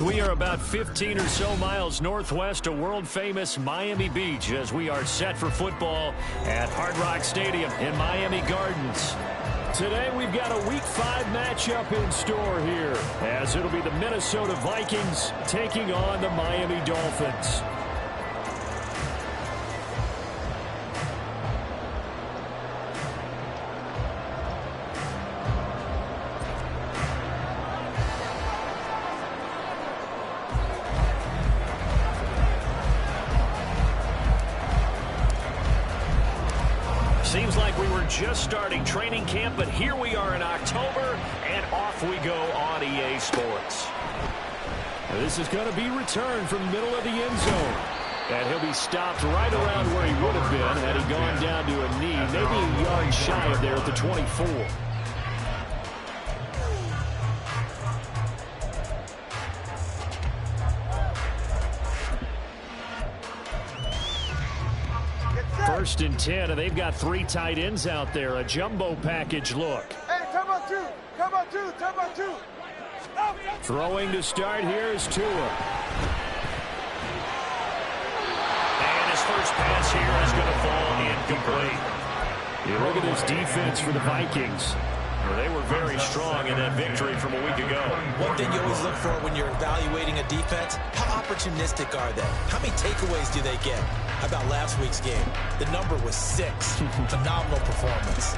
We are about 15 or so miles northwest of world-famous Miami Beach as we are set for football at Hard Rock Stadium in Miami Gardens. Today we've got a Week 5 matchup in store here, as it'll be the Minnesota Vikings taking on the Miami Dolphins. Seems like we were just starting training camp, but here we are in October, and off we go on EA Sports. This is going to be returned from the middle of the end zone. And he'll be stopped right around where he would have been had he gone down to a knee, maybe a yard shy of there at the 24. First and 10, and they've got 3 tight ends out there. A jumbo package look. Hey, come on, two. Throwing to start here is Tua. And his first pass here is going to fall incomplete. You look at this defense for the Vikings. They were very strong in that victory from a week ago. One thing you always look for when you're evaluating a defense, how opportunistic are they? How many takeaways do they get? How about last week's game? The number was 6. Phenomenal performance.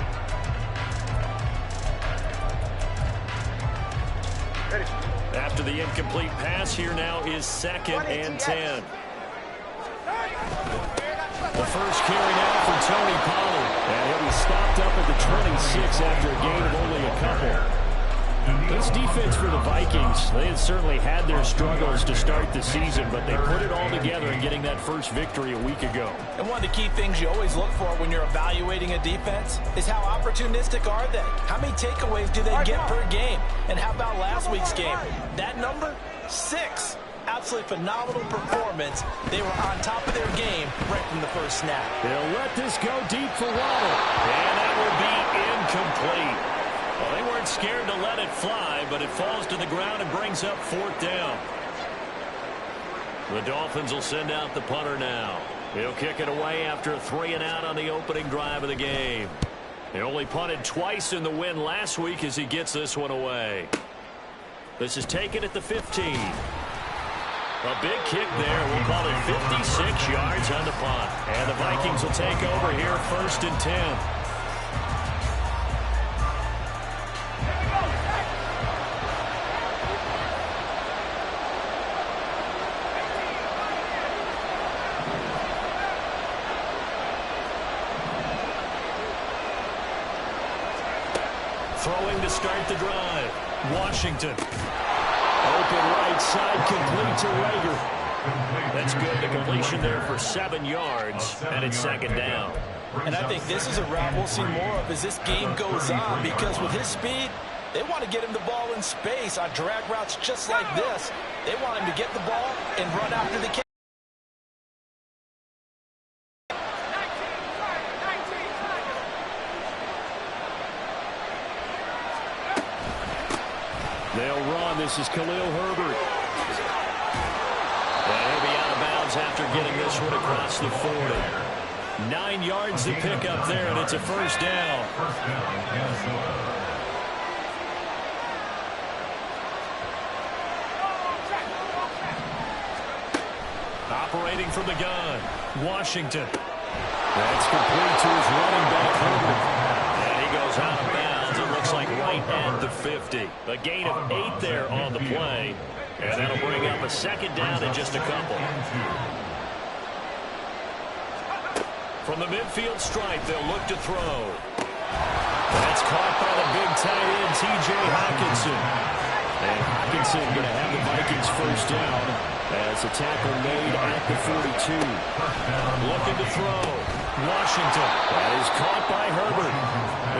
After the incomplete pass, here now is 2nd and 10. The first carry now for Tony Pollard. And he'll be stopped up at the 26 after a gain of only a couple. This defense for the Vikings, they had certainly had their struggles to start the season, but they put it all together in getting that first victory a week ago. And one of the key things you always look for when you're evaluating a defense is how opportunistic are they? How many takeaways do they get per game? And how about last week's game? That number? 6. Absolutely phenomenal performance. They were on top of their game right from the first snap. They'll let this go deep for Waddle. And that will be incomplete. Well, they weren't scared to let it fly, but it falls to the ground and brings up 4th down. The Dolphins will send out the punter now. He'll kick it away after a 3-and-out on the opening drive of the game. He only punted twice in the win last week as he gets this one away. This is taken at the 15. A big kick there. We'll call it 56 yards on the punt. And the Vikings will take over here 1st and 10. Throwing to start the drive. Washington. Open right side, complete to Rager. That's good. The completion there for 7 yards, and it's 2nd down. And I think this is a route we'll see more of as this game goes on, because with his speed, they want to get him the ball in space on drag routes just like this. They want him to get the ball and run after the catch. They'll run. This is Khalil Herbert. And he'll be out of bounds after getting this one across the 40. 9 yards to pick up there, and it's a 1st down. Operating from the gun, Washington. That's complete to his running back, Herbert. And he goes out of bounds. It looks like right at the 50. A gain of 8 there on the play. And that'll bring up a 2nd down in just a couple. From the midfield stripe, they'll look to throw. That's caught by the big tight end, T.J. Hockenson. And Hockenson going to have the Vikings 1st down as a tackle made at the 42. Looking to throw. Washington. That is caught by Herbert.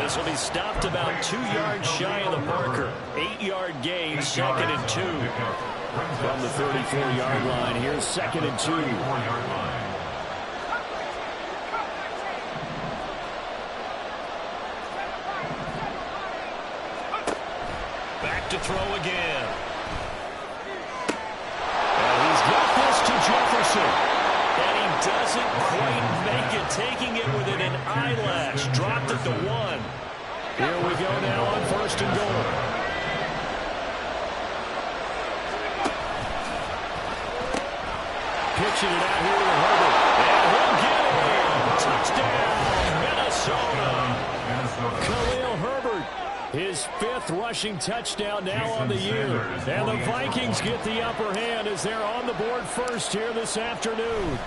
This will be stopped about 2 yards shy of the marker. 8-yard gain, 2nd and 2. From the 34-yard line, here's 2nd and 2. Back to throw again. the 1. Here we go now on 1st and goal. Pitching it out here to Herbert. And he'll get it. Touchdown, Minnesota. Khalil Herbert, his 5th rushing touchdown now on the year. And the Vikings get the upper hand as they're on the board first here this afternoon.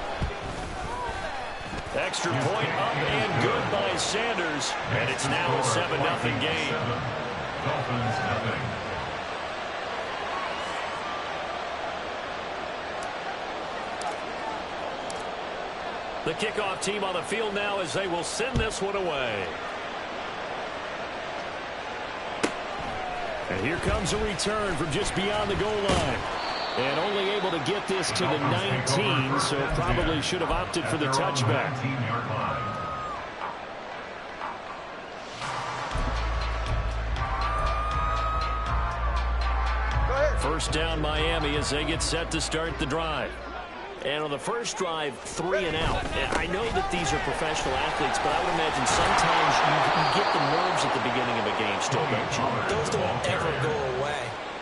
Extra point up and good by Sanders. And it's now a 7-0 game. The kickoff team on the field now as they will send this one away. And here comes a return from just beyond the goal line. And only able to get this to the 19, so probably should have opted for the touchback. First down Miami as they get set to start the drive. And on the first drive, 3 and out. And I know that these are professional athletes, but I would imagine sometimes you get the nerves at the beginning of a game still, don't you? Those don't ever go away.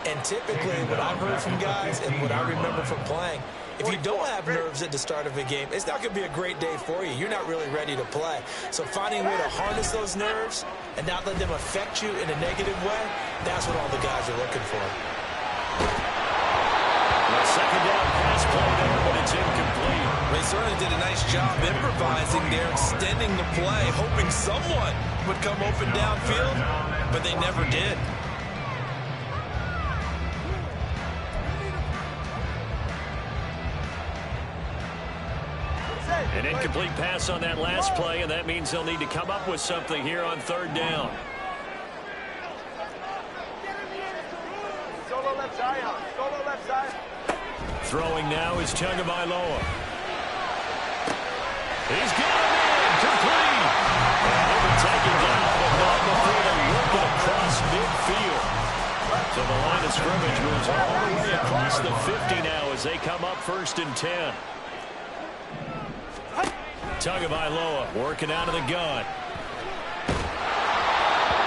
And typically what I've heard from guys and what I remember from playing, if you don't have nerves at the start of a game, it's not going to be a great day for you. You're not really ready to play. So finding a way to harness those nerves and not let them affect you in a negative way, that's what all the guys are looking for. Second down pass play there, but it's incomplete. They certainly did a nice job improvising there, extending the play, hoping someone would come open downfield, but they never did. An incomplete pass on that last play, and that means they'll need to come up with something here on 3rd down. Solo left side. Solo left side. Throwing now is Tagovailoa. He's got it in, complete. And they will take it down, but not before they whip it across midfield. So the line of scrimmage moves all the way across the 50 now as they come up 1st and 10. Tagovailoa working out of the gun.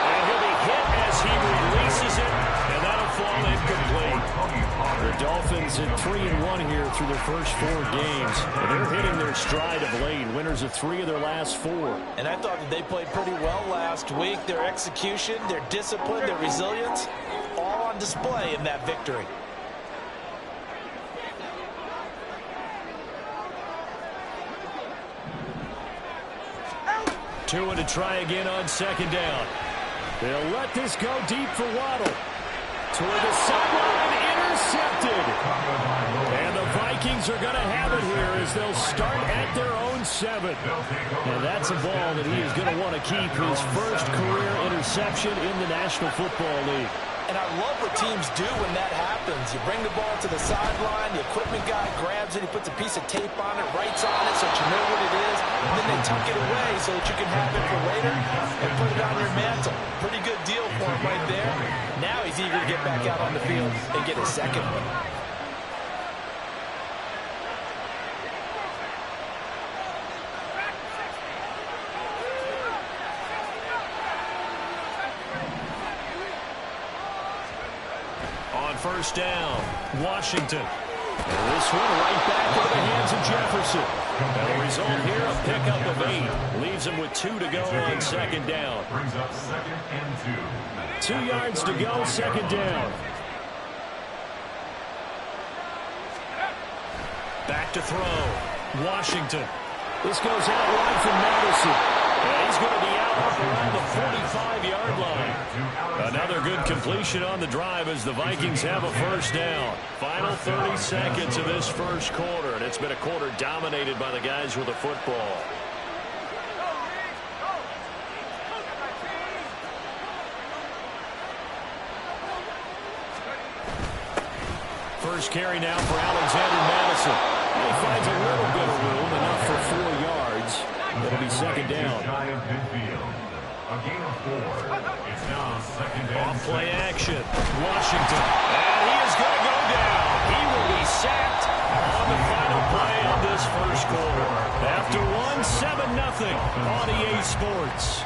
And he'll be hit as he releases it, and that'll fall incomplete. The Dolphins at 3-1 here through their first 4 games. And they're hitting their stride of late. Winners of 3 of their last 4. And I thought that they played pretty well last week. Their execution, their discipline, their resilience, all on display in that victory. Tua to try again on 2nd down. They'll let this go deep for Waddle. Toward the sideline, intercepted. And the Vikings are going to have it here as they'll start at their own 7. And that's a ball that he is going to want to keep, his first career interception in the National Football League. And I love what teams do when that happens. You bring the ball to the sideline, the equipment guy grabs it, he puts a piece of tape on it, writes on it so that you know what it is, and then they tuck it away so that you can have it for later and put it on your mantle. Pretty good deal for him right there. Now he's eager to get back out on the field and get a second one. First down, Washington. And this one right back into the hands of Jefferson. And the result here, a pickup of 8. Leaves him with 2 to go on 2nd down. Brings up 2nd and 2. 2 yards to go, 2nd down. Back to throw, Washington. This goes out wide from Madison. And he's going to be out up around the 45-yard line. Another good completion on the drive as the Vikings have a first down. Final 30 seconds of this first quarter, and it's been a quarter dominated by the guys with the football. First carry now for Alexander Madison. He finds a little bit of room, enough for 4 yards. It'll be 2nd down. A gain of 4. It's now 2nd and Off play action. Washington. And he is going to go down. He will be sacked on the final play of this first quarter. After 7-0 on EA Sports.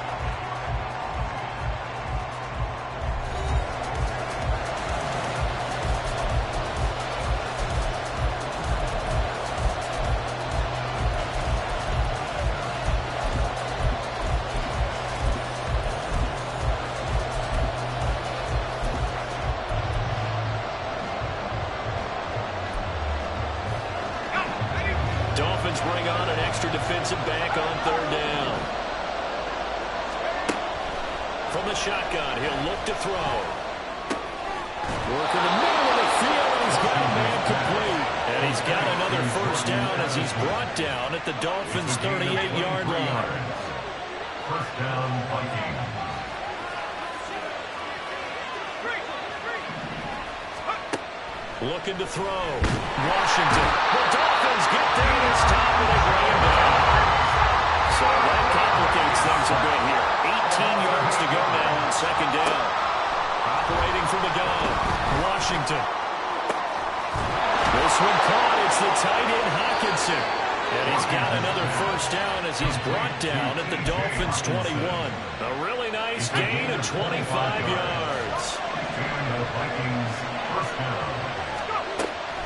bring on an extra defensive back on third down. From the shotgun, he'll look to throw. Working the middle of the field, and he's got a man complete. And he's got another first down as he's brought down at the Dolphins' 38-yard line. First down, Vikings. Looking to throw. Washington. The Dolphins get there this time with a bring down. So that complicates things a bit here. 18 yards to go now on second down. Operating from the gun. Washington. This one caught. It's the tight end Hawkinson. And he's got another first down as he's brought down at the Dolphins' 21. A really nice gain of 25 yards. And the Vikings first down.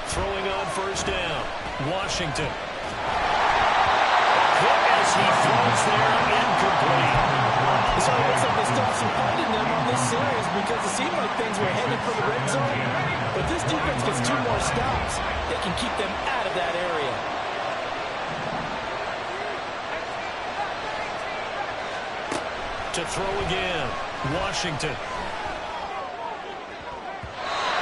Throwing on first down. Washington. Quick as he throws there, incomplete. So it looks like they still have some fight in them on this series because it seemed like things were headed for the red zone. But this defense gets 2 more stops. They can keep them out of that area. To throw again. Washington.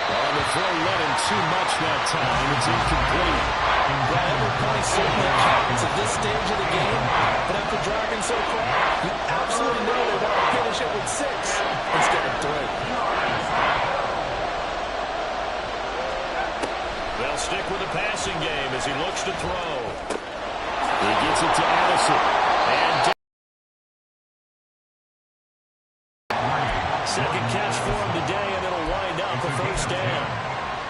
On the throw, let him too much that time. It's incomplete. Well, every point certainly counts at this stage of the game. But after driving so far, you absolutely know they want to finish it with 6 instead of 3. They'll stick with the passing game as he looks to throw. He gets it to Addison. And second catch for him today, and it'll wind up a first down.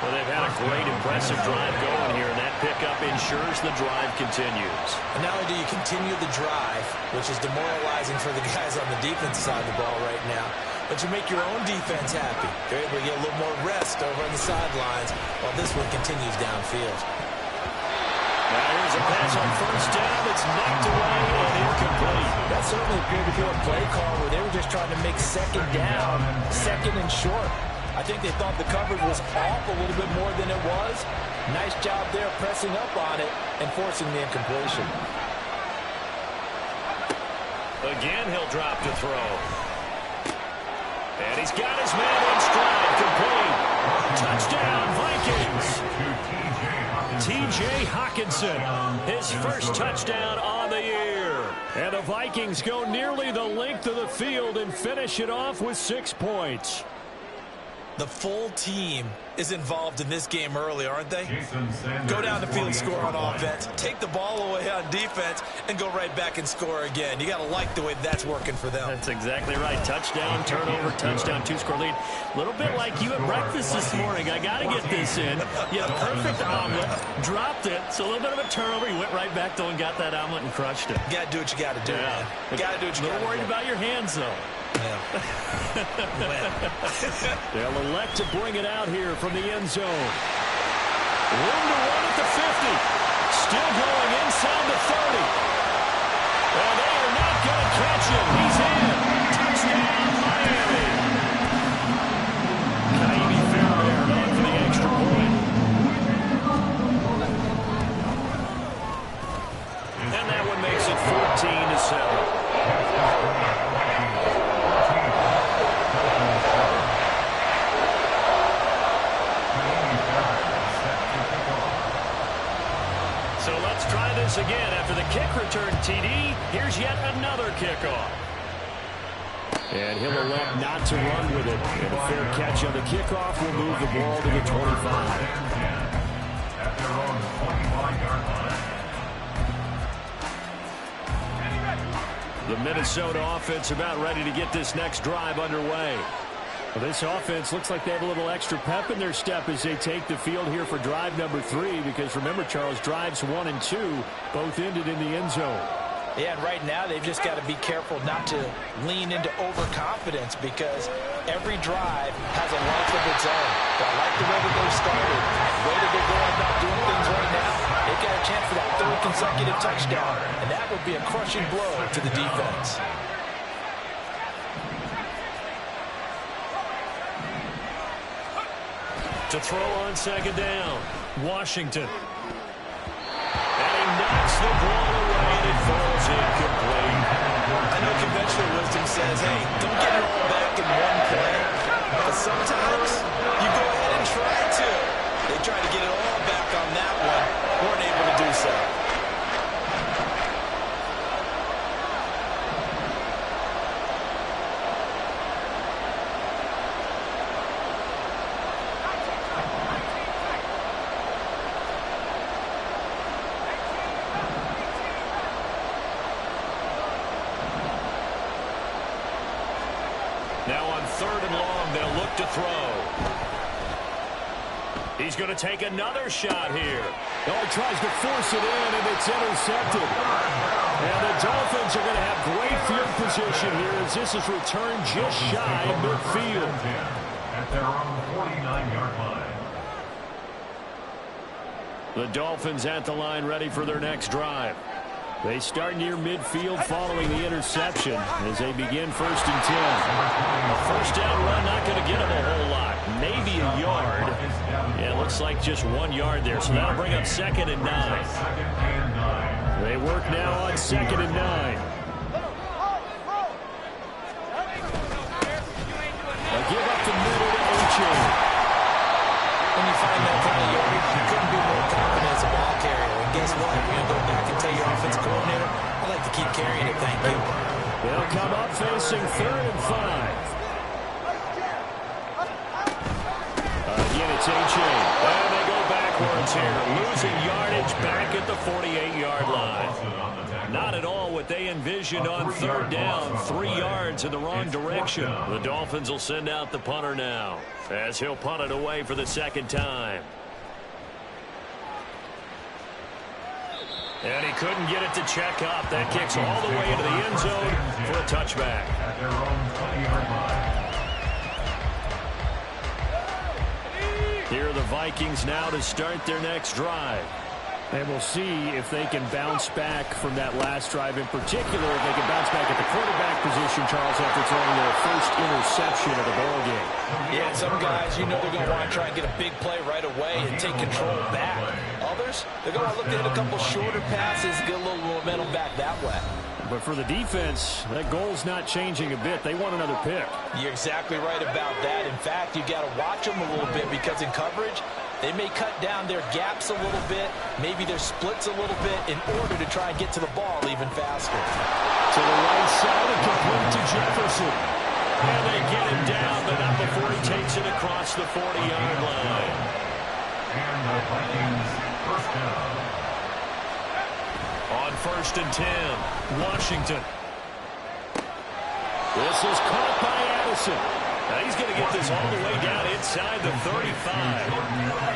Well, they've had a great, impressive drive going here, and that pickup ensures the drive continues. And not only do you continue the drive, which is demoralizing for the guys on the defense side of the ball right now, but you make your own defense happy. You're able to get a little more rest over on the sidelines while this one continues downfield. Now here's a pass on first down that's knocked away and incomplete. That certainly appeared to be a play call where they were just trying to make second down, second and short. I think they thought the coverage was off a little bit more than it was. Nice job there pressing up on it and forcing the incompletion. Again, he'll drop to throw. And he's got his man in stride, complete. Touchdown, Vikings. T.J. Hawkinson, his first touchdown on the year. And the Vikings go nearly the length of the field and finish it off with 6 points. The full team is involved in this game early, aren't they? Go down the field, score on offense, take the ball away on defense, and go right back and score again. You got to like the way that's working for them. That's exactly right. Touchdown, turnover, touchdown, 2-score lead. A little bit like you at breakfast this morning. I got to get this in. You had a perfect omelet, dropped it, so a little bit of a turnover. You went right back though and got that omelet and crushed it. You got to do what you got to do, man. You got to do what you got to do. A little worried about your hands, though. Yeah. They'll elect to bring it out here from the end zone. Room to run at the 50. Still going inside the 30. And they are not going to catch him. He's in. Touchdown, Miami. Naimi Fairbairn on for the extra point. And that one makes it 14-7. So let's try this again. After the kick return TD, here's yet another kickoff. And he'll elect not to run with it. And a fair catch on the kickoff will move the ball to the 25. At their own 25-yard line. The Minnesota offense about ready to get this next drive underway. Well, this offense looks like they have a little extra pep in their step as they take the field here for drive number 3, because remember, Charles, drives 1 and 2 both ended in the end zone. Yeah, and right now they've just got to be careful not to lean into overconfidence, because every drive has a life of its own. But I like the way that they've started. The way that they're going about doing things right now, they've got a chance for that 3rd consecutive touchdown, and that would be a crushing blow to the defense. To throw on second down, Washington. And he knocks the ball away, and it falls incomplete. I know conventional wisdom says, hey, don't get it all back in one play. But sometimes you go ahead and try to. They tried to get it all back on that one. Weren't able to do so. Now on 3rd and long, they'll look to throw. He's going to take another shot here. Oh, he tries to force it in, and it's intercepted. And the Dolphins are going to have great field position here as this is returned just shy of midfield. At their own 49-yard line. The Dolphins at the line ready for their next drive. They start near midfield following the interception as they begin 1st and 10. A first down run, not going to get them a whole lot. Maybe a yard. Yeah, it looks like just 1 yard there, so that'll bring up 2nd and 9. They work now on 2nd and 9. A give up the middle to Uchane. When you find that kind of yardage, you couldn't be more confident as a ball carrier. And guess what? You're going to go back and tell your offensive coordinator, I'd like to keep carrying it, thank you. They'll come up facing 3rd and 5. Again, it's Uchane. And they go backwards here, losing yardage back at the 48-yard line. Not at all what they envisioned on 3rd down. 3 yards in the wrong direction. The Dolphins will send out the punter now as he'll punt it away for the 2nd time. And he couldn't get it to check up. That kicks all the way into the end zone for a touchback. At their own 20-yard line. Here are the Vikings now to start their next drive. And we'll see if they can bounce back from that last drive in particular, if they can bounce back at the quarterback position, Charles, after throwing their first interception of the ball game. Yeah, some guys, you know they're going to want to try and get a big play right away and take control back. Others, they're going to look at a couple shorter passes, get a little momentum back that way. But for the defense, that goal's not changing a bit. They want another pick. You're exactly right about that. In fact, you got to watch them a little bit because in coverage, they may cut down their gaps a little bit, maybe their splits a little bit in order to try and get to the ball even faster. To the right side and complete to Jefferson. And they get him down, but not before he takes it across the 40-yard line. And the Vikings first down. On 1st and 10, Washington. This is caught by Addison. Now he's going to get this all the way down inside the 35.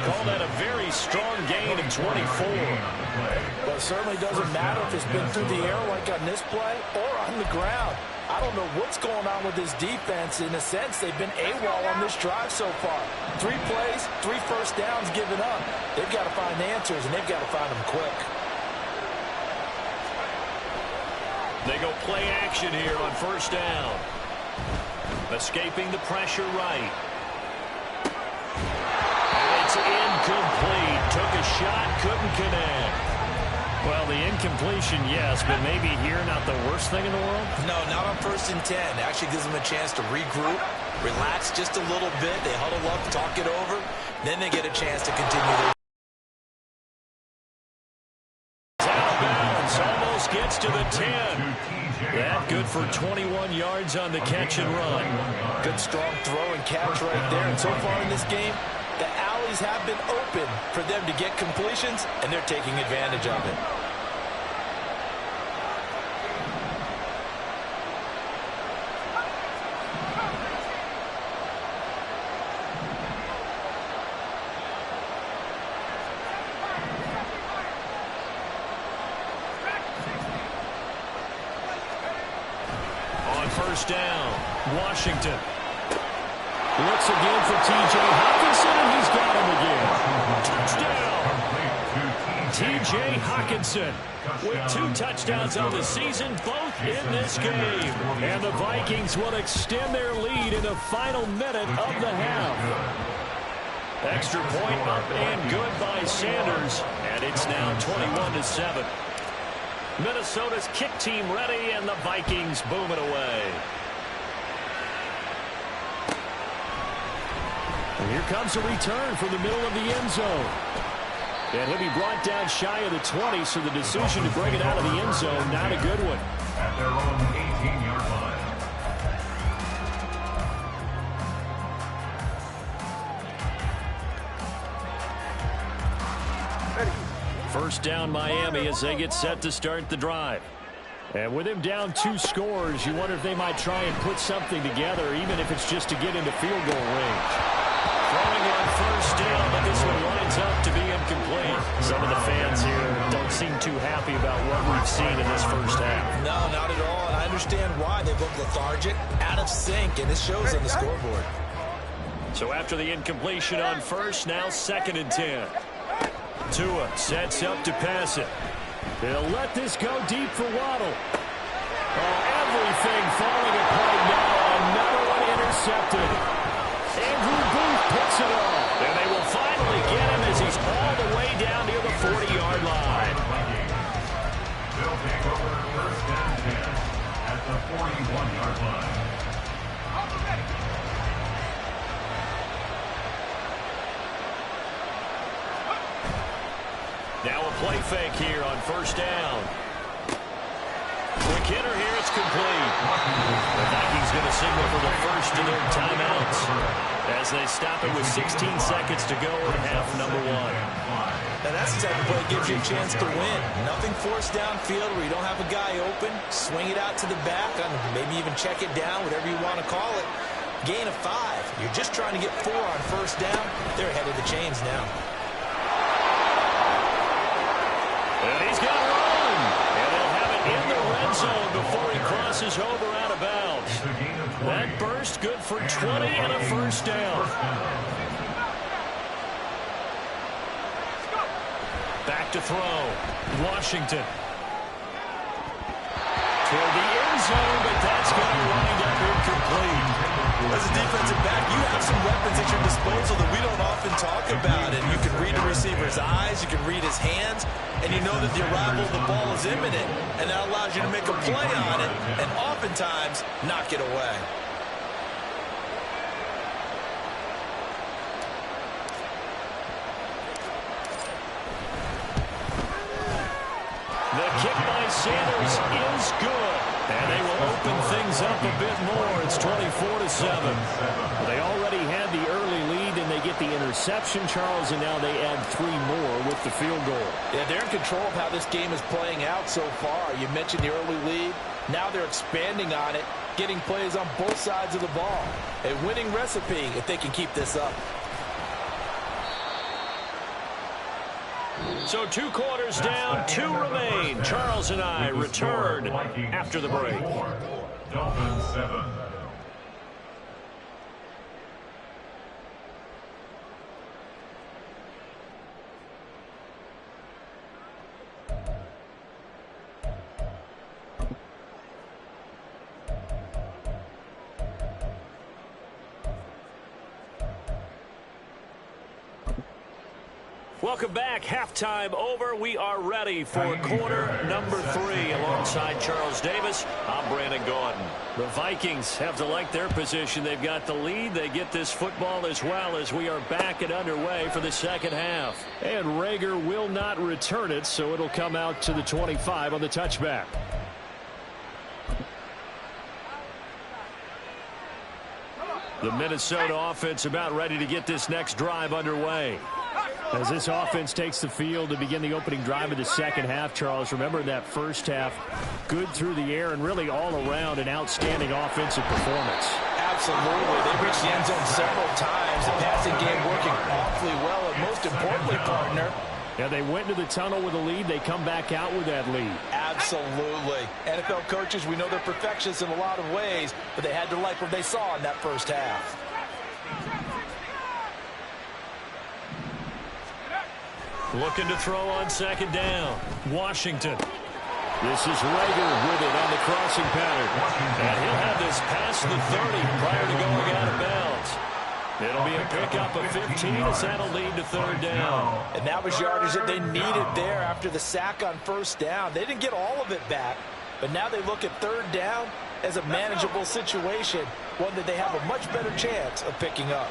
Call that a very strong gain of 24. But it certainly doesn't matter if it's been through the air like on this play or on the ground. I don't know what's going on with this defense. In a sense, they've been AWOL on this drive so far. 3 plays, 3 first downs given up. They've got to find answers, and they've got to find them quick. They go play action here on 1st down. Escaping the pressure right. And it's incomplete. Took a shot, couldn't connect. Well, the incompletion, yes, but maybe here not the worst thing in the world? No, not on 1st and 10. Actually gives them a chance to regroup, relax just a little bit. They huddle up, talk it over. Then they get a chance to continue their Almost gets to the 10. That good for 21 yards on the catch and run. Good strong throw and catch right there. And so far in this game, the alleys have been open for them to get completions, and they're taking advantage of it. First down, Washington. Looks again for T.J. Hawkinson, and he's got him again. Touchdown. T.J. Hawkinson with 2 touchdowns on the season, both in this game. And the Vikings will extend their lead in the final minute of the half. Extra point up and good by Sanders, and it's now 21-7. Minnesota's kick team ready, and the Vikings boom it away. And here comes a return from the middle of the end zone. And he'll be brought down shy of the 20, so the decision to bring it out of the end zone, not a good one. At their own 18-yard line. First down Miami as they get set to start the drive. And with him down 2 scores, you wonder if they might try and put something together, even if it's just to get into field goal range. Throwing on first down, but this one lines up to be incomplete. Some of the fans here don't seem too happy about what we've seen in this first half. No, not at all, and I understand why. They look lethargic, out of sync, and it shows on the scoreboard. So after the incompletion on first, now 2nd and 10. Tua sets up to pass it. They'll let this go deep for Waddle. Oh, everything falling apart now. Another one intercepted. Andrew Booth puts it off. And they will finally get him as he's all the way down near the 40-yard line. They'll take over first down 10 at the 41-yard line. Now a play fake here on first down. Quick hitter here, it's complete. The Vikings going to signal for the first of their timeouts as they stop it with 16 seconds to go in half number 1. Now that's the type of play that gives you a chance to win. Nothing forced downfield where you don't have a guy open. Swing it out to the back, and maybe even check it down, whatever you want to call it. Gain of 5. You're just trying to get 4 on first down. They're ahead of the chains now. And he's got to run. And they'll have it in the red zone before he crosses over out of bounds. That burst good for 20 and a first down. Back to throw. Washington. Toward the end zone, but that's going to wind up incomplete. As a defensive back, you have some weapons at your disposal that we don't often talk about. And you can read a receiver's eyes, you can read his hands, and you know that the arrival of the ball is imminent. And that allows you to make a play on it and oftentimes knock it away. The kick by Sanders is good. And they will open things up a bit more. It's 24-7. They already had the early lead, and they get the interception, Charles, and now they add 3 more with the field goal. Yeah, they're in control of how this game is playing out so far. You mentioned the early lead. Now they're expanding on it, getting plays on both sides of the ball. A winning recipe if they can keep this up. So 2 quarters down, 2 remain. Charles and I return after the break. Dolphins 7. Welcome back. Halftime over. We are ready for quarter number 3. Alongside Charles Davis, I'm Brandon Gordon. The Vikings have to like their position. They've got the lead. They get this football as well as we are back and underway for the second half. And Rager will not return it, so it'll come out to the 25 on the touchback. The Minnesota offense about ready to get this next drive underway. As this offense takes the field to begin the opening drive of the second half, Charles, remember that first half, good through the air and really all around an outstanding offensive performance. Absolutely. They reached the end zone several times. The passing game working awfully well, and most importantly, partner, yeah, they went into the tunnel with a lead. They come back out with that lead. Absolutely. NFL coaches, we know they're perfectionists in a lot of ways, but they had to like what they saw in that first half. Looking to throw on second down. Washington. This is Rager with it on the crossing pattern. And he'll have this past the 30 prior to going out of bounds. It'll be a pickup of 15 as that'll lead to third down. And that was yardage that they needed there after the sack on first down. They didn't get all of it back, but now they look at third down as a manageable situation, one that they have a much better chance of picking up.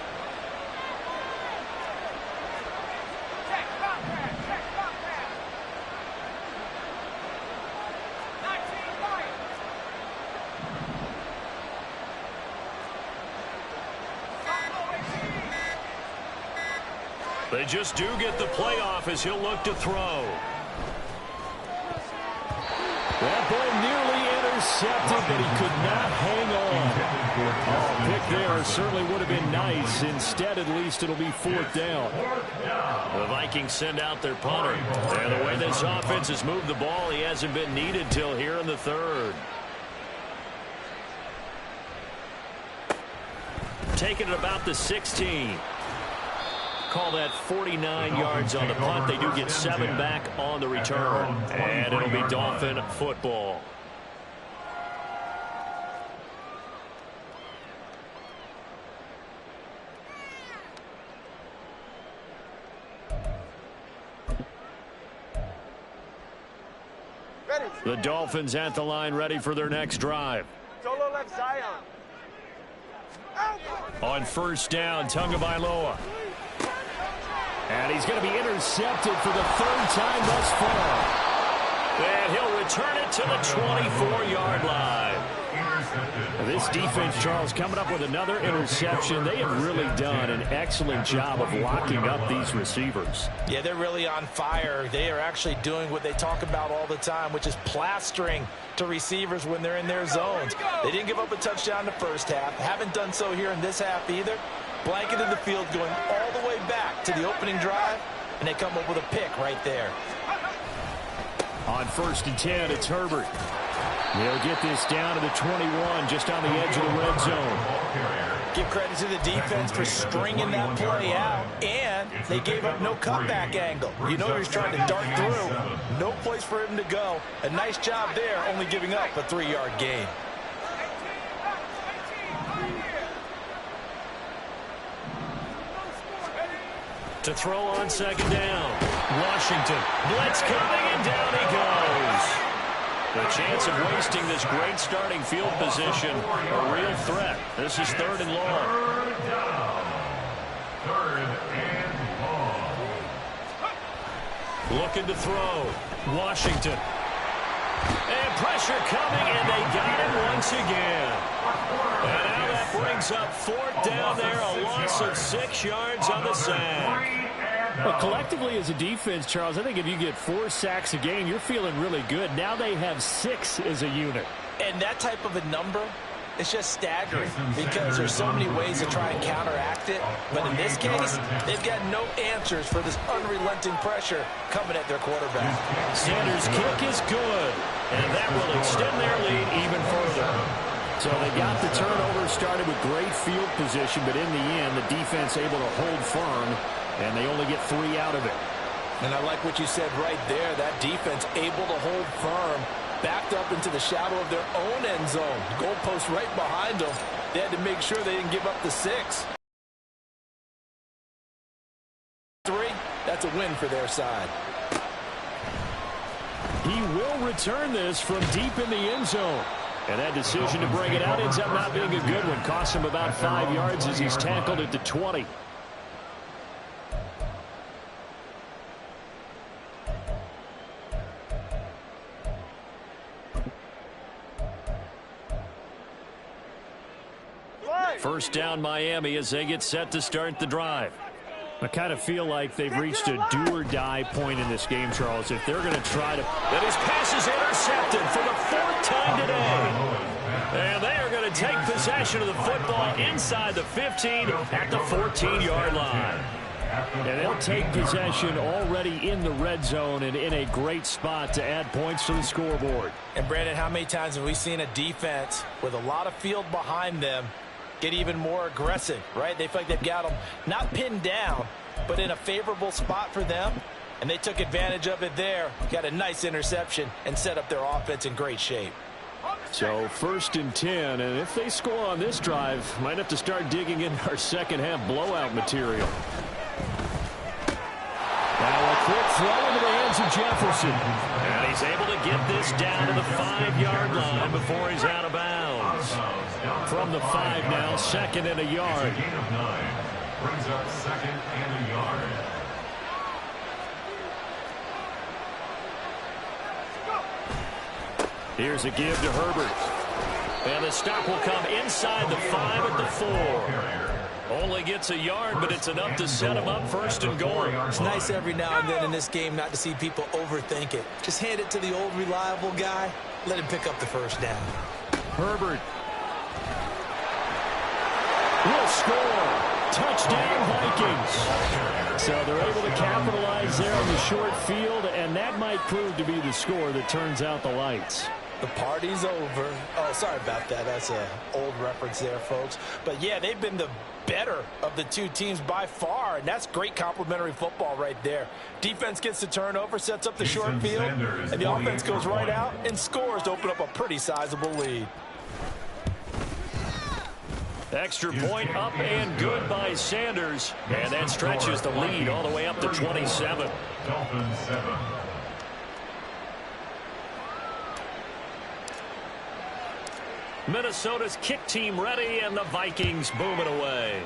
They just do get the playoff as he'll look to throw. That ball nearly intercepted, but he could not hang on. Pick there certainly would have been nice. Instead, at least, it'll be fourth down. The Vikings send out their punter. And the way this offense has moved the ball, he hasn't been needed till here in the third. Taking it about the 16. Call that 49 yards on the punt. They do get 7 back on the return. And it'll be Dolphin football. The Dolphins at the line, ready for their next drive. Solo left Zion. On first down, Tagovailoa. And he's going to be intercepted for the third time thus far. And he'll return it to the 24-yard line. This defense, Charles, coming up with another interception. They have really done an excellent job of locking up these receivers. Yeah, they're really on fire. They are actually doing what they talk about all the time, which is plastering to receivers when they're in their zones. They didn't give up a touchdown the first half. Haven't done so here in this half either. Blanketed the field going all the way back to the opening drive, and they come up with a pick right there. On first and 10, it's Herbert. They'll get this down to the 21, just on the edge of the red zone. Give credit to the defense for stringing that play out, and they gave up no cutback angle. You know he was trying to dart through. No place for him to go. A nice job there, only giving up a 3-yard gain. To throw on second down. Washington. Blitz coming, and down he goes. The chance of wasting this great starting field position, a real threat. This is third and long. Third down. Third and long. Looking to throw. Washington. And pressure coming, and they got him once again. And now that brings up fourth down there, a loss of 6 yards on the sack. Well, collectively as a defense, Charles, I think if you get 4 sacks a game, you're feeling really good. Now they have 6 as a unit. And that type of a number, it's just staggering because there's so many ways to try and counteract it. But in this case, they've got no answers for this unrelenting pressure coming at their quarterback. Sanders' kick is good, and that will extend their lead even further. So they got the turnover started with great field position, but in the end, the defense able to hold firm, and they only get 3 out of it. And I like what you said right there. That defense able to hold firm, backed up into the shadow of their own end zone. Goalpost right behind them. They had to make sure they didn't give up the 6. 3, that's a win for their side. He will return this from deep in the end zone. And that decision to bring it out ends up not being a good one. Costs him about 5 yards as he's tackled at the 20. First down Miami as they get set to start the drive. I kind of feel like they've reached a do-or-die point in this game, Charles. If they're going to try to... And his pass is intercepted for the 4th time today. And they are going to take possession of the football inside the 15 at the 14-yard line. And they'll take possession already in the red zone and in a great spot to add points to the scoreboard. And, Brandon, how many times have we seen a defense with a lot of field behind them get even more aggressive, right? They feel like they've got them not pinned down, but in a favorable spot for them, and they took advantage of it there. Got a nice interception and set up their offense in great shape. So 1st and 10, and if they score on this drive, might have to start digging in our second half blowout material. Now a quick throw into the hands of Jefferson. And he's able to get this down to the 5-yard line before he's out of bounds. From the 5 now, 2nd and a yard. Gain of 9 brings up 2nd and a yard. Here's a give to Herbert. And the stop will come inside the 5 at the 4. Only gets a yard, but it's enough to set him up 1st and goal. It's nice every now and then in this game not to see people overthink it. Just hand it to the old reliable guy. Let him pick up the 1st down. Herbert will score. Touchdown, Vikings. So they're able to capitalize there on the short field, and that might prove to be the score that turns out the lights. The party's over. Oh, sorry about that. That's an old reference there, folks. But, yeah, they've been the better of the two teams by far, and that's great complimentary football right there. Defense gets the turnover, sets up the short field, and the offense goes right out and scores to open up a pretty sizable lead. Extra point up and good by Sanders, and that stretches the lead all the way up to 27. Dolphins 7. Minnesota's kick team ready, and the Vikings booming away.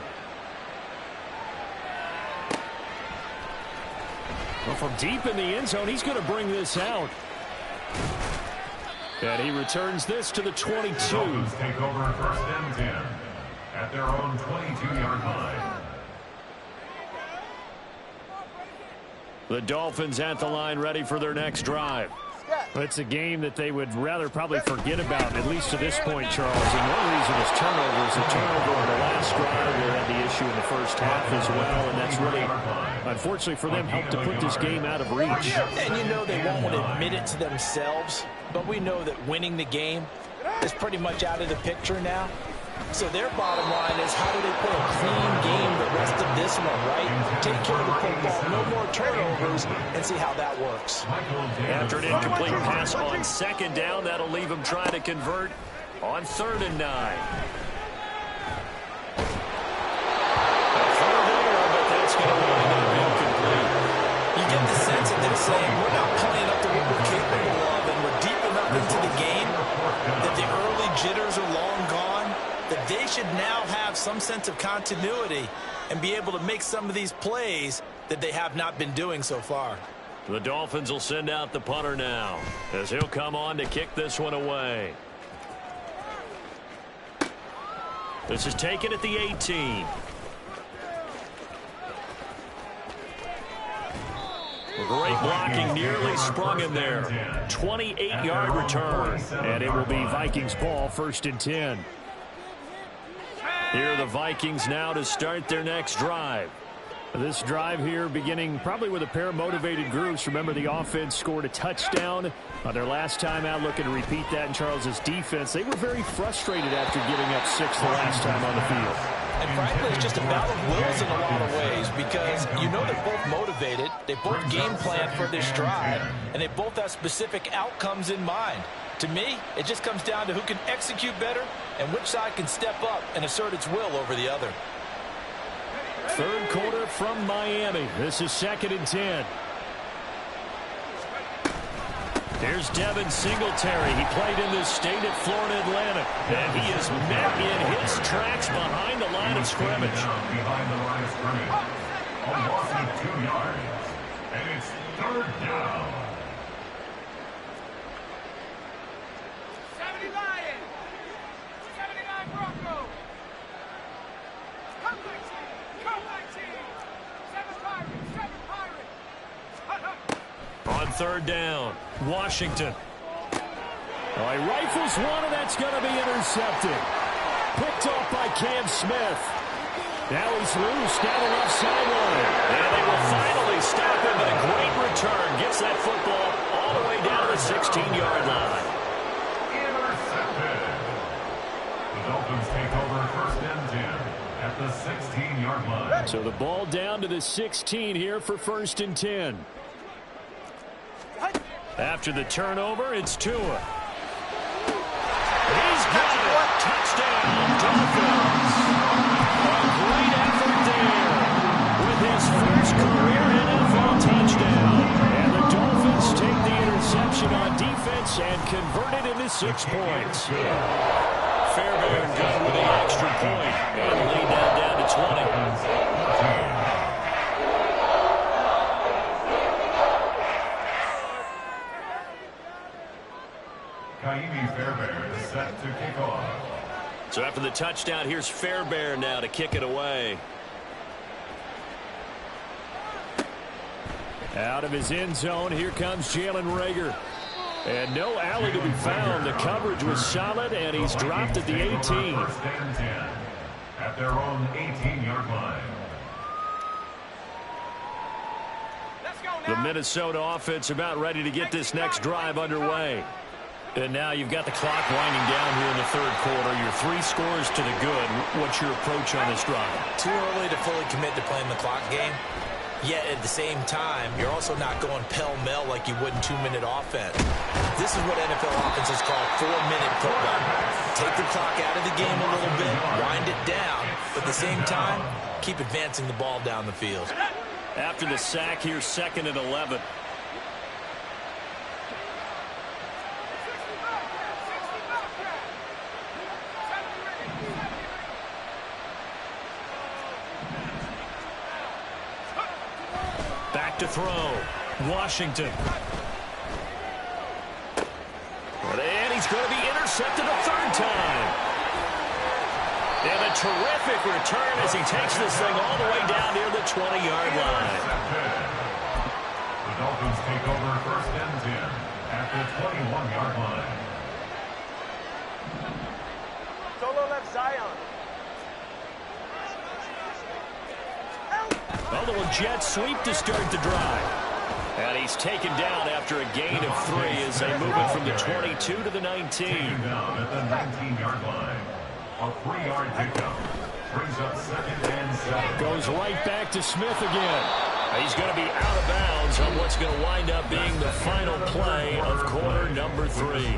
Well, from deep in the end zone, he's going to bring this out. And he returns this to the 22. Dolphins take over 1st and 10 at their own 22-yard line. The Dolphins at the line, ready for their next drive. It's a game that they would rather probably forget about, at least to this point, Charles. And one reason is turnovers. The turnover on the last drive, they had the issue in the 1st half as well, and that's really, unfortunately for them, helped to put this game out of reach. And you know they won't admit it to themselves, but we know that winning the game is pretty much out of the picture now. So their bottom line is, how do they play a clean game the rest of this one, right? Take care of the football, no more turnovers, and see how that works. After an incomplete pass on 2nd down, that'll leave them trying to convert on 3rd and 9. A throw there, but that's going to wind up incomplete. You get the sense that they're saying, we're not playing up to what we're capable of, and we're deep enough into the game that the early jitters are long gone, that they should now have some sense of continuity and be able to make some of these plays that they have not been doing so far. The Dolphins will send out the punter now, as he'll come on to kick this one away. This is taken at the 18. Great blocking, nearly sprung in there. 28-yard return, and it will be Vikings ball, 1st and 10. Here are the Vikings now to start their next drive. This drive here beginning probably with a pair of motivated groups. Remember, the offense scored a touchdown on their last time out. Looking to repeat that in Charles's defense. They were very frustrated after giving up 6 the last time on the field. And frankly, it's just a battle of wills in a lot of ways, because you know they're both motivated. They both game plan for this drive, and they both have specific outcomes in mind. To me, it just comes down to who can execute better and which side can step up and assert its will over the other. 3rd quarter from Miami. This is 2nd and 10. Here's Devin Singletary. He played in this state at Florida Atlantic, and he is met in his tracks behind the line of scrimmage. Behind the line of scrimmage. A loss of 2 yards. And it's 3rd down. 70 Lions! 79 Broncos! Come my team! Come my team! 7 Pirates! 7 Pirates! Hut, hut. On 3rd down, Washington. Oh, he rifles one, and that's going to be intercepted. Picked off by Cam Smith. Now he's loose down the left sideline. And they will finally stop him, but a great return. Gets that football all the way down to the 16-yard line. Intercepted. The Dolphins take over 1st and 10 at the 16-yard line. So the ball down to the 16 here for 1st and 10. After the turnover, it's Tua. Touchdown, Dolphins. A great effort there with his first career NFL touchdown. And the Dolphins take the interception on defense and convert it into 6 points. Fairbairn good with the extra point and lead that down to 20. Fairbairn is set to kick off. So after the touchdown, here's Fairbairn now to kick it away. Out of his end zone, here comes Jalen Reagor. And no alley to be found. The coverage was solid, and he's dropped at the 18. First and 10 at their own 18-yard line. Let's go now. The Minnesota offense about ready to get this next drive underway. And now you've got the clock winding down here in the third quarter. Your 3 scores to the good. What's your approach on this drive? Too early to fully commit to playing the clock game. Yet at the same time, you're also not going pell-mell like you would in 2-minute offense. This is what NFL offenses call 4-minute football. Take the clock out of the game a little bit, wind it down, but at the same time, keep advancing the ball down the field. After the sack, here's 2nd and 11. Back to throw. Washington. And he's going to be intercepted a 3rd time. And a terrific return as he takes this thing all the way down near the 20-yard line. The Dolphins take over first and 10 at the 21-yard line. Solo left Zion. A little jet sweep to start the drive. And he's taken down after a gain of 3 as they move it from the 22 to the 19. Taken down at the 19-yard line. A 3-yard pickup brings up 2nd and 7. Goes right back to Smith again. He's going to be out of bounds on what's going to wind up being the final play of quarter number 3.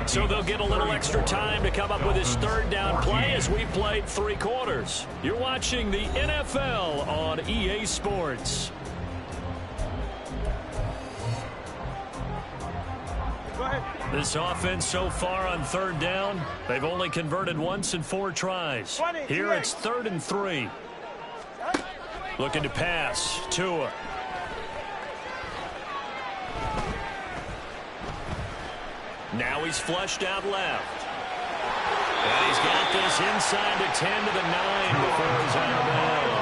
So they'll get a little extra time to come up with his 3rd down play as we've played 3 quarters. You're watching the NFL on EA Sports. This offense so far on 3rd down, they've only converted once in 4 tries. Here it's 3rd and 3. Looking to pass. Tua. Now he's flushed out left. And he's got this inside the 10 to the 9 before he's out of bounds.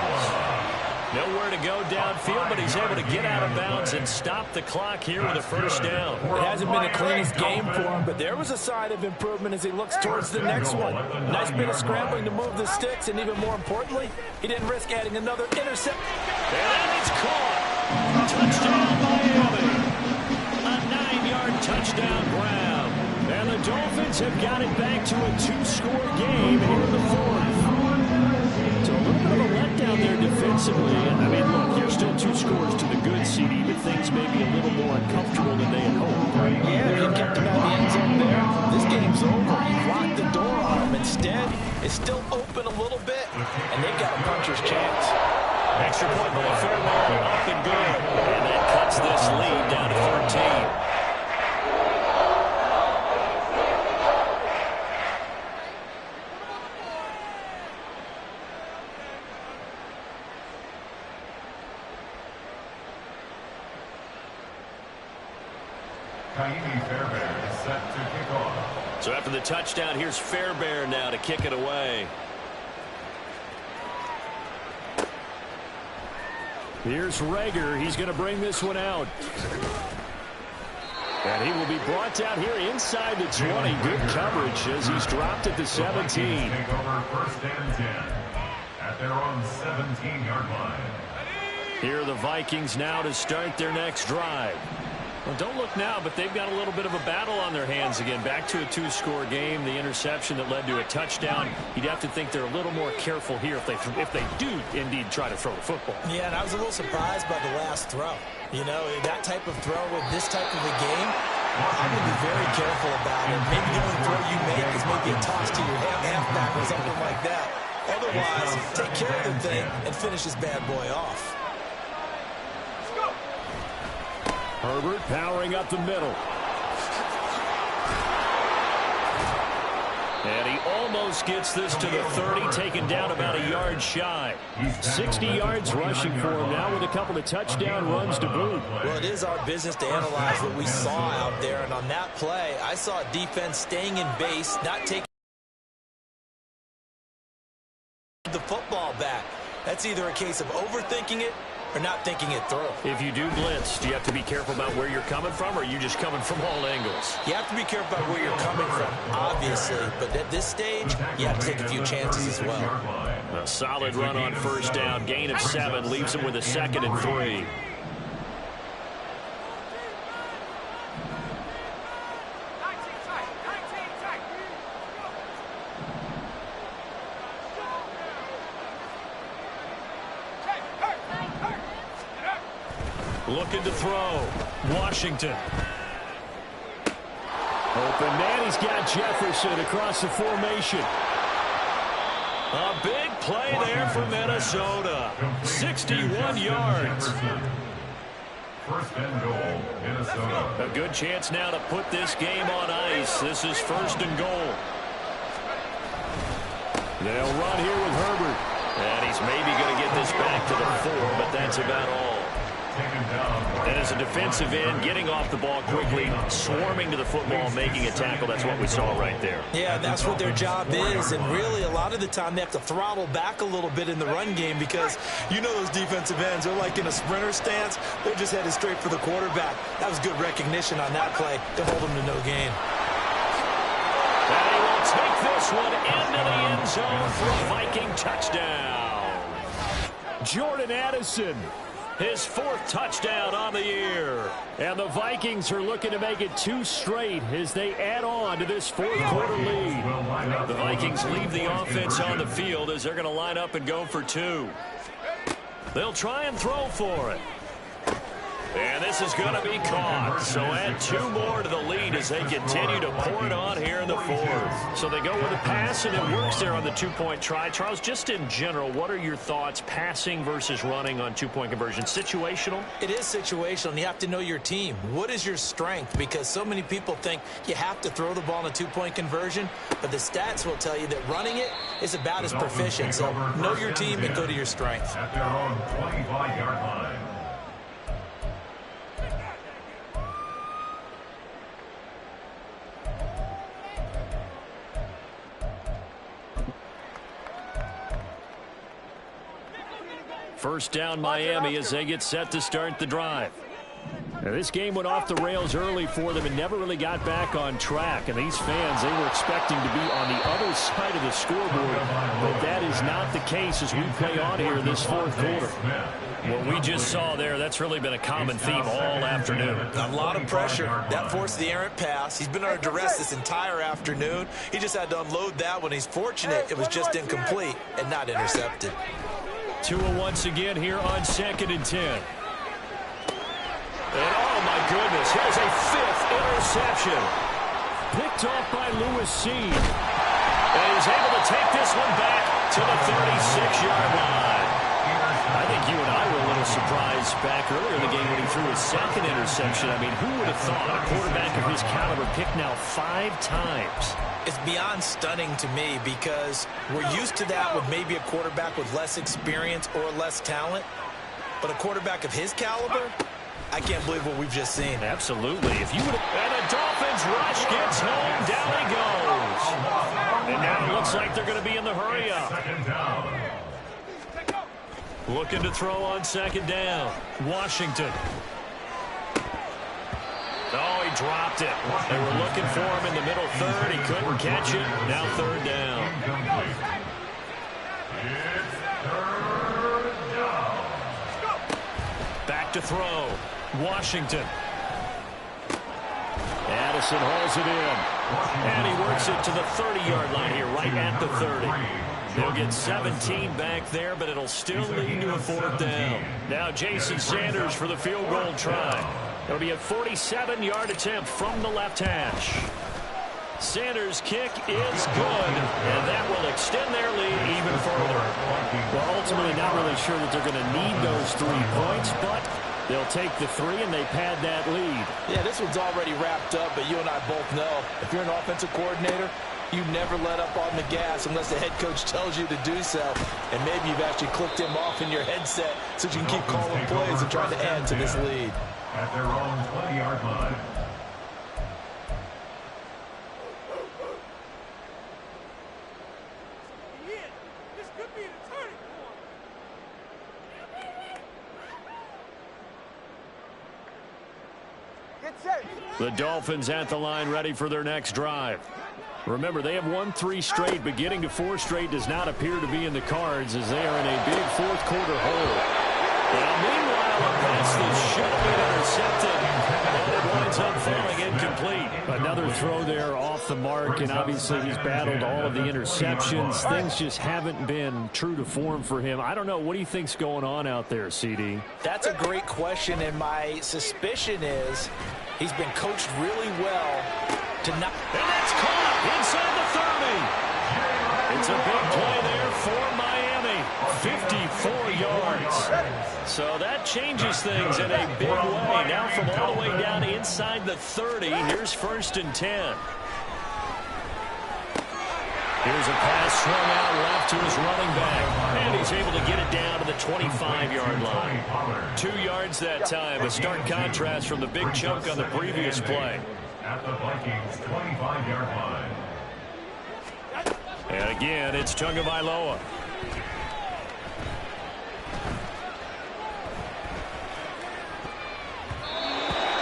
Nowhere to go downfield, but he's able to get out of bounds and stop the clock here with a 1st down. It hasn't been the cleanest game for him, but there was a sign of improvement as he looks towards the next one. Nice bit of scrambling to move the sticks, and even more importantly, he didn't risk adding another intercept. And it's caught. Touchdown, Miami. A 9-yard touchdown grab. And the Dolphins have got it back to a 2-score game here in the 4th. So a little bit of a letdown there defensively. I mean, look, you're still 2 scores to the good, CD, but things may be a little more uncomfortable than they had hoped. Yeah, if you kept him out of the end zone there, this game's over. You've locked the door on him. Instead, it's still open a little bit, and they've got a puncher's chance. Extra point by Fairbairn, up and good. And that cuts this lead down to 13. Fairbairn is set to kick off. So after the touchdown, here's Fairbairn now to kick it away. Here's Reagor. He's going to bring this one out. And he will be brought down here inside the 20. Good coverage as he's dropped at the 17. Take over first and 10 at their own 17-yard line. Here are the Vikings now to start their next drive. Well, don't look now, but they've got a little bit of a battle on their hands again. Back to a 2-score game. The interception that led to a touchdown. You'd have to think they're a little more careful here if they do indeed try to throw the football. Yeah, and I was a little surprised by the last throw. You know, that type of throw with this type of a game, I would be very careful about it. Maybe the only throw you make is maybe a toss to your halfback or something like that. Otherwise, take care of the thing and finish this bad boy off. Herbert powering up the middle. And he almost gets this to the 30, taken down about a yard shy. 60 yards rushing for him now with a couple of touchdown runs to boot. Well, it is our business to analyze what we saw out there. And on that play, I saw a defense staying in base, not taking the football back. That's either a case of overthinking it or not thinking it through. If you do blitz, do you have to be careful about where you're coming from, or are you just coming from all angles? You have to be careful about where you're coming from, obviously. But at this stage, you have to take a few chances as well. A solid run on first down. Gain of 7 leaves him with a 2nd and 3. Looking to throw. Washington. Open man. He's got Jefferson across the formation. A big play there for Minnesota. 61 yards. First and goal, Minnesota. A good chance now to put this game on ice. This is 1st and goal. They'll run here with Herbert. And he's maybe going to get this back to the 4, but that's about all. And as a defensive end, getting off the ball quickly, swarming to the football, making a tackle, that's what we saw right there. Yeah, that's what their job is. And really, a lot of the time, they have to throttle back a little bit in the run game because you know those defensive ends, they're like in a sprinter stance. They're just headed straight for the quarterback. That was good recognition on that play to hold them to no gain. And he will take this one into the end zone for a Viking touchdown. Jordan Addison. His 4th touchdown on the year. And the Vikings are looking to make it 2 straight as they add on to this 4th quarter lead. The Vikings leave the offense on the field as they're going to line up and go for 2. They'll try and throw for it. And this is going to be caught. So add 2 more to the lead as they continue to pour it on here in the 4th. So they go with a pass, and it works there on the 2-point try. Charles, just in general, what are your thoughts passing versus running on 2-point conversion? Situational? It is situational, and you have to know your team. What is your strength? Because so many people think you have to throw the ball in a 2-point conversion, but the stats will tell you that running it is about as proficient. So know your team and go to your strength. At their own 25-yard line. First down Miami as they get set to start the drive. Now, this game went off the rails early for them and never really got back on track. And these fans, they were expecting to be on the other side of the scoreboard. But that is not the case as we play on here in this 4th quarter. What we just saw there, that's really been a common theme all afternoon. A lot of pressure. That forced the errant pass. He's been under duress this entire afternoon. He just had to unload that one. He's fortunate it was just incomplete and not intercepted. Tua once again here on 2nd and 10. And oh my goodness, here's a 5th interception. Picked off by Lewis Seen. And he's able to take this one back to the 36-yard line. I think you and I were a little surprised back earlier in the game when he threw his 2nd interception. I mean, who would have thought a quarterback of his caliber picked now 5 times? It's beyond stunning to me because we're used to that with maybe a quarterback with less experience or less talent. But a quarterback of his caliber, I can't believe what we've just seen. Absolutely. If you would have... And the Dolphins rush gets home. Down he goes. And now it looks like they're going to be in the hurry-up. Looking to throw on 2nd down. Washington. Oh, he dropped it. They were looking for him in the middle 3rd. He couldn't catch it. Now 3rd down. Back to throw. Washington. Addison hauls it in. And he works it to the 30-yard line here, right at the 30. They'll get 17 back there, but it'll still lead to a 4th down. Now Jason Sanders for the field goal try. It'll be a 47-yard attempt from the left hash. Sanders' kick is good, and that will extend their lead even further. Well, ultimately, not really sure that they're going to need those 3 points, but they'll take the 3, and they pad that lead. Yeah, this one's already wrapped up, but you and I both know if you're an offensive coordinator, you never let up on the gas unless the head coach tells you to do so. And maybe you've actually clicked him off in your headset so you can keep calling plays and trying to add to this lead. At their own 20-yard line. This could be the turning point. Get set. The Dolphins at the line ready for their next drive. Remember, they have won 3 straight, but getting to 4 straight does not appear to be in the cards as they are in a big fourth-quarter hole. Now, meanwhile, a pass that should have been intercepted, and it winds up falling incomplete. Another throw there off the mark, and obviously he's battled all of the interceptions. Things just haven't been true to form for him. I don't know. What do you think's going on out there, CD? That's a great question, and my suspicion is he's been coached really well to not. And that's caught inside the 30. It's a big play there for Miami. 54 yards. So that changes things in a big way. Now from all the way down inside the 30, here's 1st and 10. Here's a pass swung out left to his running back. And he's able to get it down to the 25-yard line. 2 yards that time. A stark contrast from the big chunk on the previous play. At the Vikings 25-yard line. And again, it's Tagovailoa.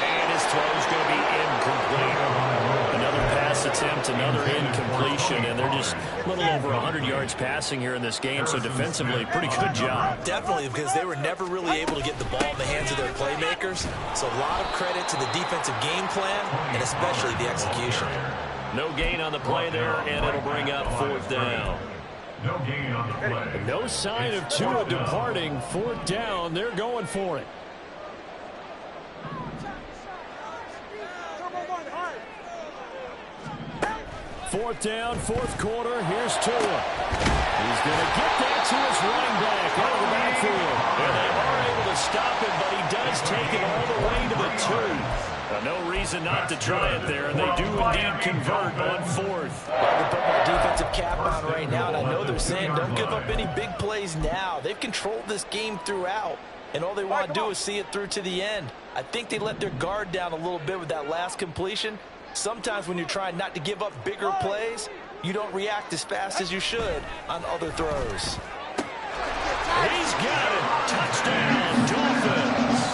And his throw's going to be incomplete. Another pass attempt, another incompletion, and they're just a little over 100 yards passing here in this game, so defensively, pretty good job. Definitely, because they were never really able to get the ball in the hands of their playmakers. So a lot of credit to the defensive game plan and especially the execution. No gain on the play there, and it'll bring up 4th down. No gain on the play. No sign of Tua departing. 4th down. They're going for it. Fourth down, 4th quarter. Here's Tua. He's going to get that to his running back out of the backfield. And they are able to stop him, but he does take it all the way to the 2. No reason not to try it there, and they do indeed convert on 4th. Well, they put my defensive cap on right now, and I know they're saying don't give up any big plays now. They've controlled this game throughout, and all they want to do is see it through to the end. I think they let their guard down a little bit with that last completion. Sometimes when you're trying not to give up bigger plays, you don't react as fast as you should on other throws. He's got it. Touchdown, Dolphins.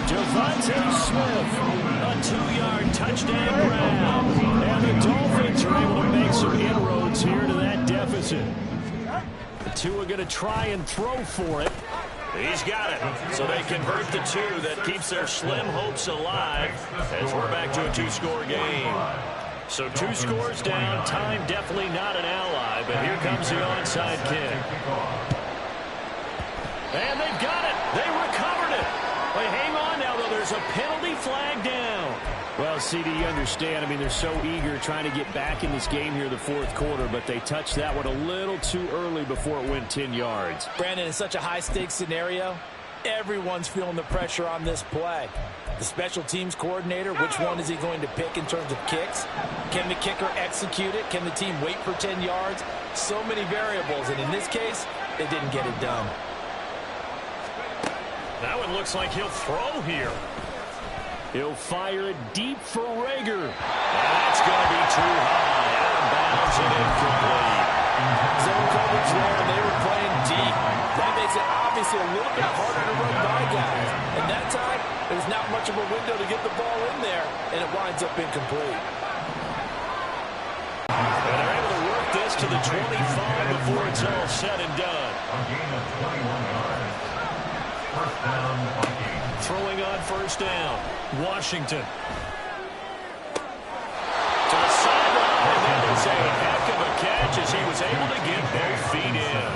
Devontae Smith, a 2-yard touchdown grab. And the Dolphins are able to make some inroads here to that deficit. The 2 are going to try and throw for it. He's got it. So they convert the 2. That keeps their slim hopes alive as we're back to a 2-score game. So 2 scores down. Time definitely not an ally, but here comes the onside kick. And they've got it. They recovered it. Wait, hang on now, though. There's a penalty flag down. Well, CD, you understand. I mean, they're so eager trying to get back in this game here in the 4th quarter, but they touched that one a little too early before it went 10 yards. Brandon, in such a high-stakes scenario, everyone's feeling the pressure on this play. The special teams coordinator, which one is he going to pick in terms of kicks? Can the kicker execute it? Can the team wait for 10 yards? So many variables, and in this case, they didn't get it done. That one looks like he'll throw here. He'll fire it deep for Rager. That's going to be too high. Out of bounds and incomplete. Zone coverage there, and they were playing deep. That makes it obviously a little bit harder to run by guys. And that time, there's not much of a window to get the ball in there, and it winds up incomplete. And they're able to work this to the 25 before it's all said and done. A gain of 21 yards. 1st down, Vikings. Throwing on 1st down. Washington. To the sideline, and that was a heck of a catch as he was able to get both feet in.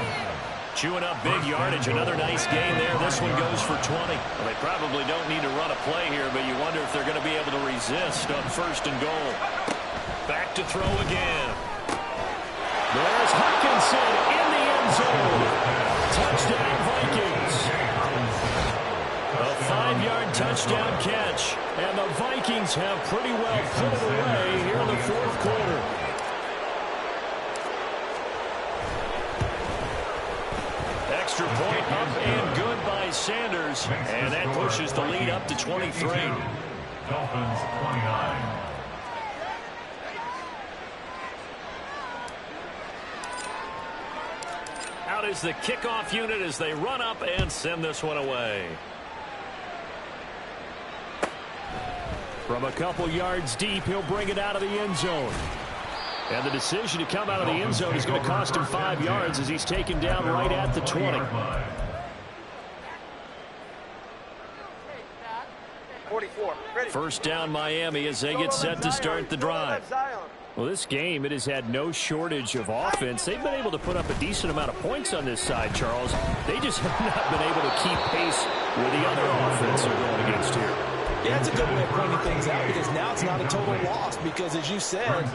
chewing up big yardage. Another nice gain there. This one goes for 20. Well, they probably don't need to run a play here, but you wonder if they're going to be able to resist on 1st and goal. Back to throw again. There's Hawkinson in the end zone. Touchdown, Vikings. A 5-yard touchdown catch. And the Vikings have pretty well put it away here in the 4th quarter. Extra point up and good by Sanders. And that pushes the lead up to 23. Dolphins 29. Out is the kickoff unit as they run up and send this one away. From a couple yards deep, he'll bring it out of the end zone. And the decision to come out of the end zone is going to cost him 5 yards as he's taken down right at the 20. 44. Ready. First down Miami as they get set to start the drive. Well, this game, it has had no shortage of offense. They've been able to put up a decent amount of points on this side, Charles. They just have not been able to keep pace with the other offense they're going against here. Yeah, it's a good way of pointing things out because now it's not a total loss because, as you said,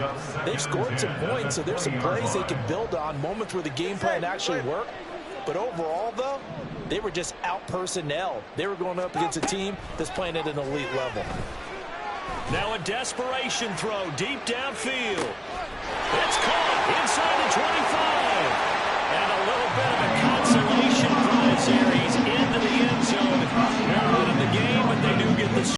they've scored some points, so there's some plays they can build on, moments where the game plan actually worked. But overall, though, they were just out-personnel. They were going up against a team that's playing at an elite level. Now a desperation throw deep downfield. It's caught inside the 25.